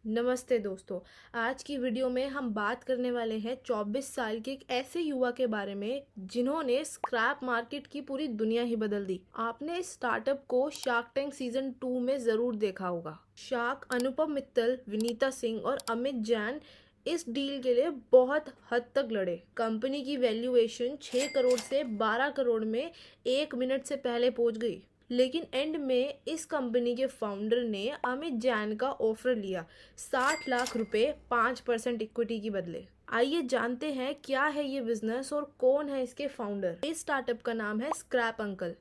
नमस्ते दोस्तों। आज की वीडियो में हम बात करने वाले हैं 24 साल के एक ऐसे युवा के बारे में जिन्होंने स्क्रैप मार्केट की पूरी दुनिया ही बदल दी। आपने इस स्टार्टअप को शार्क टैंक सीजन 2 में ज़रूर देखा होगा। शार्क अनुपम मित्तल, विनीता सिंह और अमित जैन इस डील के लिए बहुत हद तक लड़े। कंपनी की वैल्यूएशन 6 करोड़ से 12 करोड़ में 1 मिनट से पहले पहुंच गई, लेकिन एंड में इस कंपनी के फाउंडर ने अमित जैन का ऑफर लिया 60 लाख रुपए 5% इक्विटी की बदले। आइए जानते हैं क्या है ये बिजनेस और कौन है इसके फाउंडर। इस स्टार्टअप का नाम है स्क्रैप अंकल,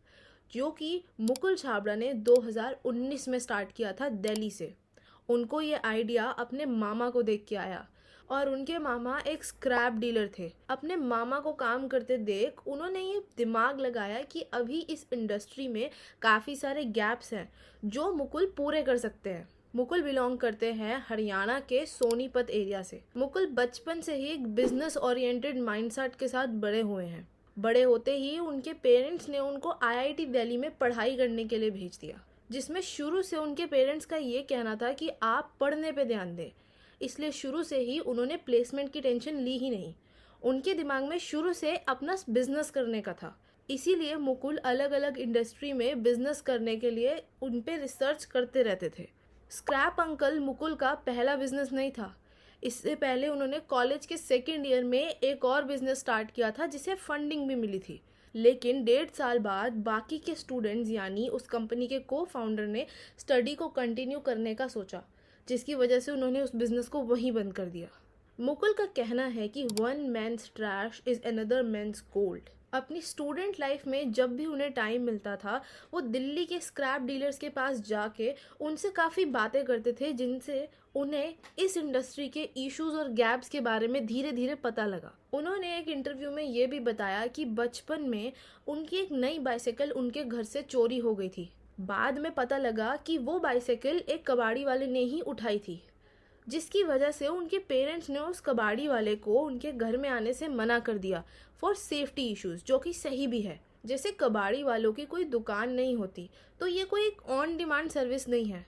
जो कि मुकुल छाबड़ा ने 2019 में स्टार्ट किया था दिल्ली से। उनको ये आइडिया अपने मामा को देख के आया और उनके मामा एक स्क्रैप डीलर थे। अपने मामा को काम करते देख उन्होंने ये दिमाग लगाया कि अभी इस इंडस्ट्री में काफ़ी सारे गैप्स हैं जो मुकुल पूरे कर सकते हैं। मुकुल बिलोंग करते हैं हरियाणा के सोनीपत एरिया से। मुकुल बचपन से ही एक बिजनेस ओरिएंटेड माइंडसेट के साथ बड़े हुए हैं। बड़े होते ही उनके पेरेंट्स ने उनको आईआईटी दिल्ली में पढ़ाई करने के लिए भेज दिया, जिसमें शुरू से उनके पेरेंट्स का ये कहना था कि आप पढ़ने पे ध्यान दें। इसलिए शुरू से ही उन्होंने प्लेसमेंट की टेंशन ली ही नहीं। उनके दिमाग में शुरू से अपना बिजनेस करने का था। इसीलिए मुकुल अलग अलग इंडस्ट्री में बिजनेस करने के लिए उन पे रिसर्च करते रहते थे। स्क्रैप अंकल मुकुल का पहला बिजनेस नहीं था। इससे पहले उन्होंने कॉलेज के सेकेंड ईयर में एक और बिजनेस स्टार्ट किया था जिसे फंडिंग भी मिली थी। लेकिन 1.5 साल बाद बाकी के स्टूडेंट्स यानी उस कंपनी के को फाउंडर ने स्टडी को कंटिन्यू करने का सोचा, जिसकी वजह से उन्होंने उस बिज़नेस को वहीं बंद कर दिया। मुकुल का कहना है कि one man's trash is another man's gold. अपनी स्टूडेंट लाइफ में जब भी उन्हें टाइम मिलता था वो दिल्ली के स्क्रैप डीलर्स के पास जाके उनसे काफ़ी बातें करते थे, जिनसे उन्हें इस इंडस्ट्री के इश्यूज और गैप्स के बारे में धीरे धीरे पता लगा। उन्होंने एक इंटरव्यू में ये भी बताया कि बचपन में उनकी एक नई बाइसाइकिल उनके घर से चोरी हो गई थी। बाद में पता लगा कि वो बाइसाइकिल एक कबाड़ी वाले ने ही उठाई थी, जिसकी वजह से उनके पेरेंट्स ने उस कबाड़ी वाले को उनके घर में आने से मना कर दिया फॉर सेफ्टी इश्यूज, जो कि सही भी है। जैसे कबाड़ी वालों की कोई दुकान नहीं होती तो ये कोई एक ऑन डिमांड सर्विस नहीं है।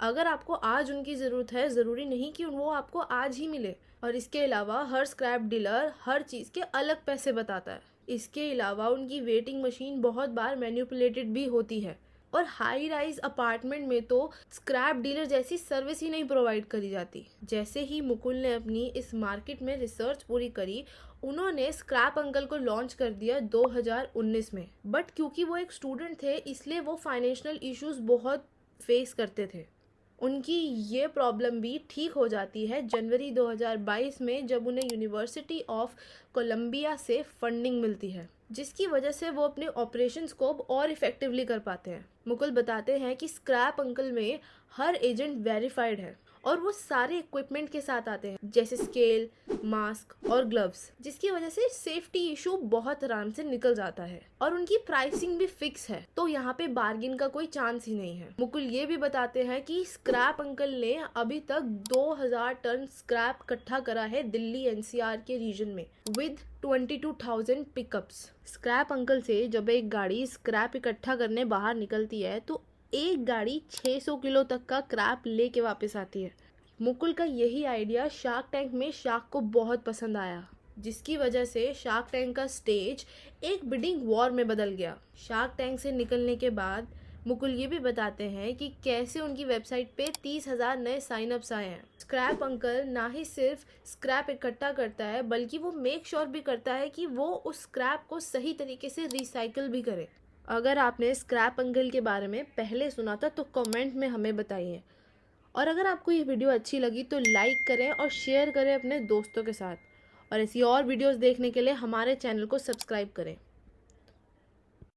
अगर आपको आज उनकी ज़रूरत है, ज़रूरी नहीं कि वो आपको आज ही मिले। और इसके अलावा हर स्क्रैप डीलर हर चीज़ के अलग पैसे बताता है। इसके अलावा उनकी वेटिंग मशीन बहुत बार मैनिपुलेटेड भी होती है और हाई राइज अपार्टमेंट में तो स्क्रैप डीलर जैसी सर्विस ही नहीं प्रोवाइड करी जाती। जैसे ही मुकुल ने अपनी इस मार्केट में रिसर्च पूरी करी, उन्होंने स्क्रैप अंकल को लॉन्च कर दिया 2019 में। बट क्योंकि वो एक स्टूडेंट थे इसलिए वो फाइनेंशियल इश्यूज बहुत फेस करते थे। उनकी ये प्रॉब्लम भी ठीक हो जाती है जनवरी 2022 में, जब उन्हें यूनिवर्सिटी ऑफ कोलंबिया से फंडिंग मिलती है, जिसकी वजह से वो अपने ऑपरेशंस को और इफेक्टिवली कर पाते हैं। मुकुल बताते हैं कि स्क्रैप अंकल में हर एजेंट वेरीफाइड है और वो सारे इक्विपमेंट के साथ आते हैं, जैसे स्केल, मास्क और ग्लव्स, जिसकी वजह से सेफ्टी इशू बहुत आराम से निकल जाता है। और उनकी प्राइसिंग भी फिक्स है, तो यहाँ पे बार्गिन का कोई चांस ही नहीं है। मुकुल ये भी बताते हैं कि स्क्रैप अंकल ने अभी तक 2000 टन स्क्रैप इकट्ठा करा है दिल्ली एनसीआर के रीजन में विद 22,000 पिकअप्स। स्क्रैप अंकल से जब एक गाड़ी स्क्रैप इकट्ठा करने बाहर निकलती है तो एक गाड़ी 600 किलो तक का क्रैप लेके वापस आती है। मुकुल का यही आइडिया शार्क टैंक में शार्क को बहुत पसंद आया, जिसकी वजह से शार्क टैंक का स्टेज एक बिडिंग वॉर में बदल गया। शार्क टैंक से निकलने के बाद मुकुल ये भी बताते हैं कि कैसे उनकी वेबसाइट पे 30,000 नए साइनअप्स आए हैं। स्क्रैप अंकल ना ही सिर्फ स्क्रैप इकट्ठा करता है, बल्कि वो मेक श्योर भी करता है कि वो उस स्क्रैप को सही तरीके से रिसाइकिल भी करे। अगर आपने स्क्रैप अंकल के बारे में पहले सुना था तो कमेंट में हमें बताइए। और अगर आपको ये वीडियो अच्छी लगी तो लाइक करें और शेयर करें अपने दोस्तों के साथ। और ऐसी और वीडियोस देखने के लिए हमारे चैनल को सब्सक्राइब करें।